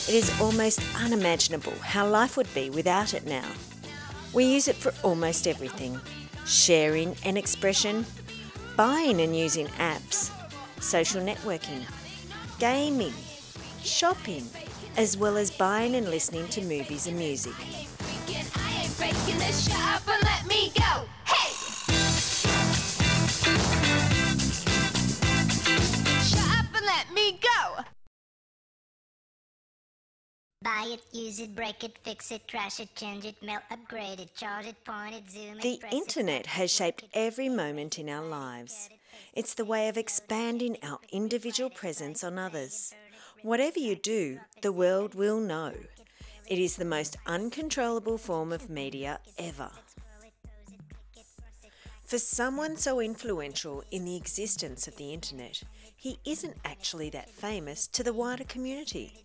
It is almost unimaginable how life would be without it now. We use it for almost everything. Sharing and expression, buying and using apps, social networking, gaming, shopping, as well as buying and listening to movies and music. I ain't breaking this, shut up and let me go. Hey! Shut up and let me go. Buy it, use it, break it, fix it, trash it, change it, melt, upgrade it, charge it, point it, zoom it, The press it, internet has shaped every moment in our lives. It's the way of expanding our individual presence on others. Whatever you do, the world will know. It is the most uncontrollable form of media ever. For someone so influential in the existence of the internet, he isn't actually that famous to the wider community.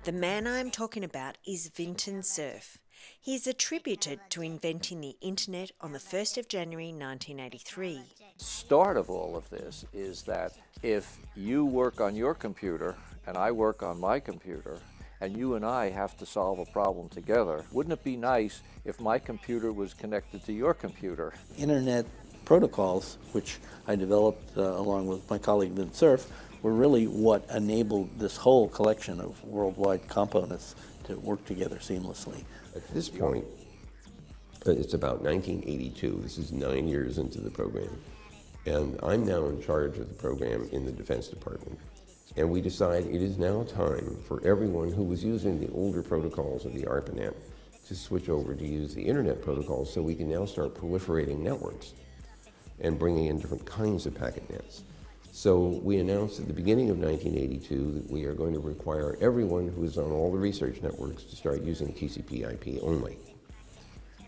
The man I am talking about is Vinton Cerf. He is attributed to inventing the internet on the 1st of January 1983. Start of all of this is that if you work on your computer and I work on my computer and you and I have to solve a problem together, wouldn't it be nice if my computer was connected to your computer? Internet protocols, which I developed along with my colleague Vint Cerf, were really what enabled this whole collection of worldwide components to work together seamlessly. At this point, it's about 1982. This is 9 years into the program. And I'm now in charge of the program in the Defense Department. And we decide it is now time for everyone who was using the older protocols of the ARPAnet to switch over to use the internet protocols, so we can now start proliferating networks and bringing in different kinds of packet nets. So we announced at the beginning of 1982 that we are going to require everyone who is on all the research networks to start using TCP/IP only.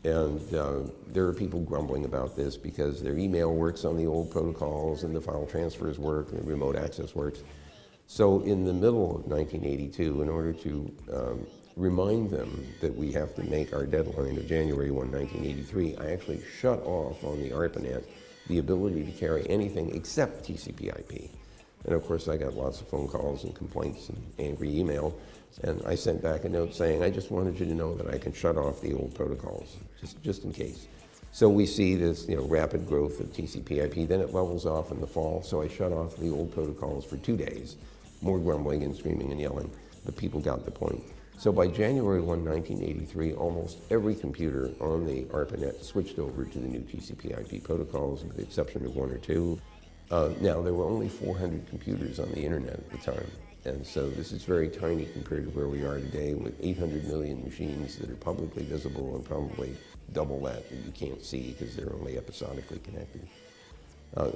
And there are people grumbling about this because their email works on the old protocols and the file transfers work and the remote access works. So in the middle of 1982, in order to remind them that we have to make our deadline of January 1, 1983, I actually shut off on the ARPAnet the ability to carry anything except TCP/IP. And of course I got lots of phone calls and complaints and angry email, and I sent back a note saying, I just wanted you to know that I can shut off the old protocols, just in case. So we see this rapid growth of TCP/IP, then it levels off in the fall, so I shut off the old protocols for 2 days. More grumbling and screaming and yelling, but people got the point. So by January 1, 1983, almost every computer on the ARPAnet switched over to the new TCP/IP protocols, with the exception of 1 or 2. Now, there were only 400 computers on the internet at the time, and so this is very tiny compared to where we are today, with 800 million machines that are publicly visible and probably double that you can't see because they're only episodically connected.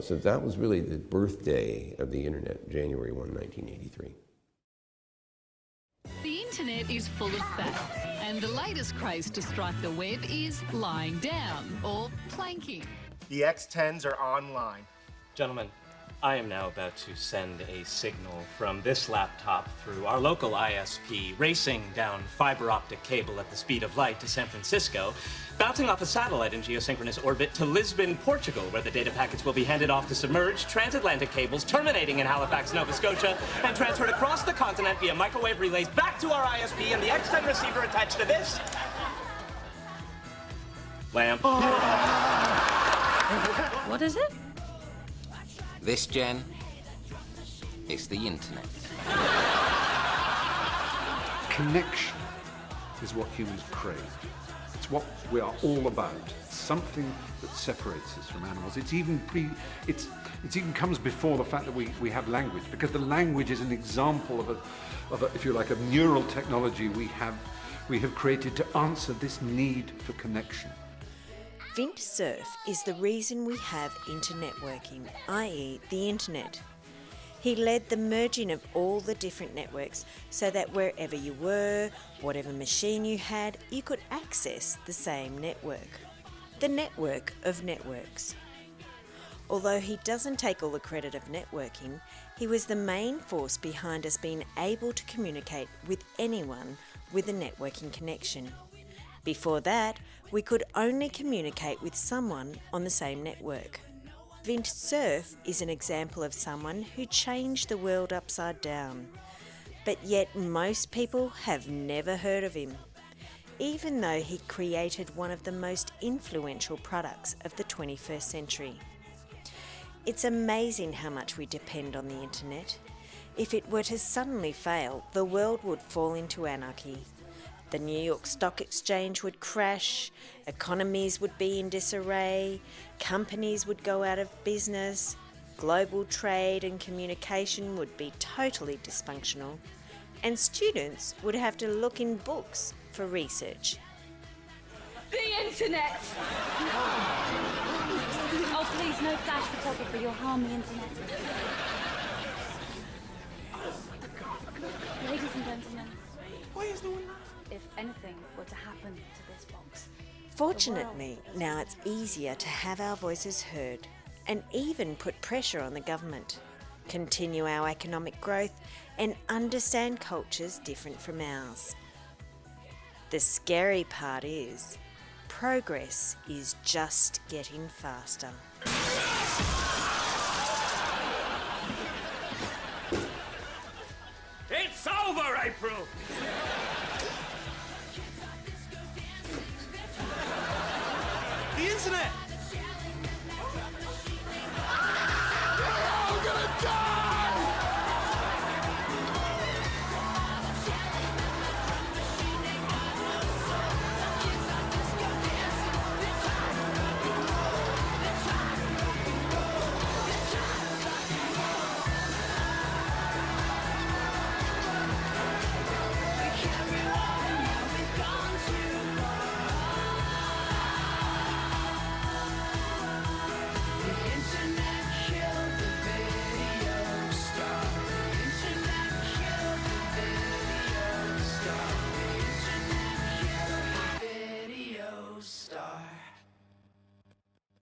So that was really the birthday of the internet, January 1, 1983. The internet is full of facts, and the latest craze to strike the web is lying down or planking. The X10s are online. Gentlemen, I am now about to send a signal from this laptop through our local ISP, racing down fiber optic cable at the speed of light to San Francisco, bouncing off a satellite in geosynchronous orbit to Lisbon, Portugal, where the data packets will be handed off to submerged transatlantic cables terminating in Halifax, Nova Scotia, and transferred across the continent via microwave relays back to our ISP and the X10 receiver attached to this lamp. What is it? This, Jen, is the internet. Connection is what humans crave. It's what we are all about. It's something that separates us from animals. It even comes before the fact that we have language, because the language is an example of a, if you like, a neural technology we have created to answer this need for connection. Vint Cerf is the reason we have internetworking, i.e. the internet. He led the merging of all the different networks so that wherever you were, whatever machine you had, you could access the same network. The network of networks. Although he doesn't take all the credit of networking, he was the main force behind us being able to communicate with anyone with a networking connection. Before that, we could only communicate with someone on the same network. Vint Cerf is an example of someone who changed the world upside down. But yet most people have never heard of him, even though he created one of the most influential products of the 21st century. It's amazing how much we depend on the internet. If it were to suddenly fail, the world would fall into anarchy. The New York Stock Exchange would crash, economies would be in disarray, companies would go out of business, global trade and communication would be totally dysfunctional, and students would have to look in books for research. The internet! Oh, please, no flash photography, you'll harm the internet. Ladies and gentlemen, why is no one laughing? If anything were to happen to this box. Fortunately, now it's easier to have our voices heard and even put pressure on the government, continue our economic growth and understand cultures different from ours. The scary part is, progress is just getting faster. It's over, April!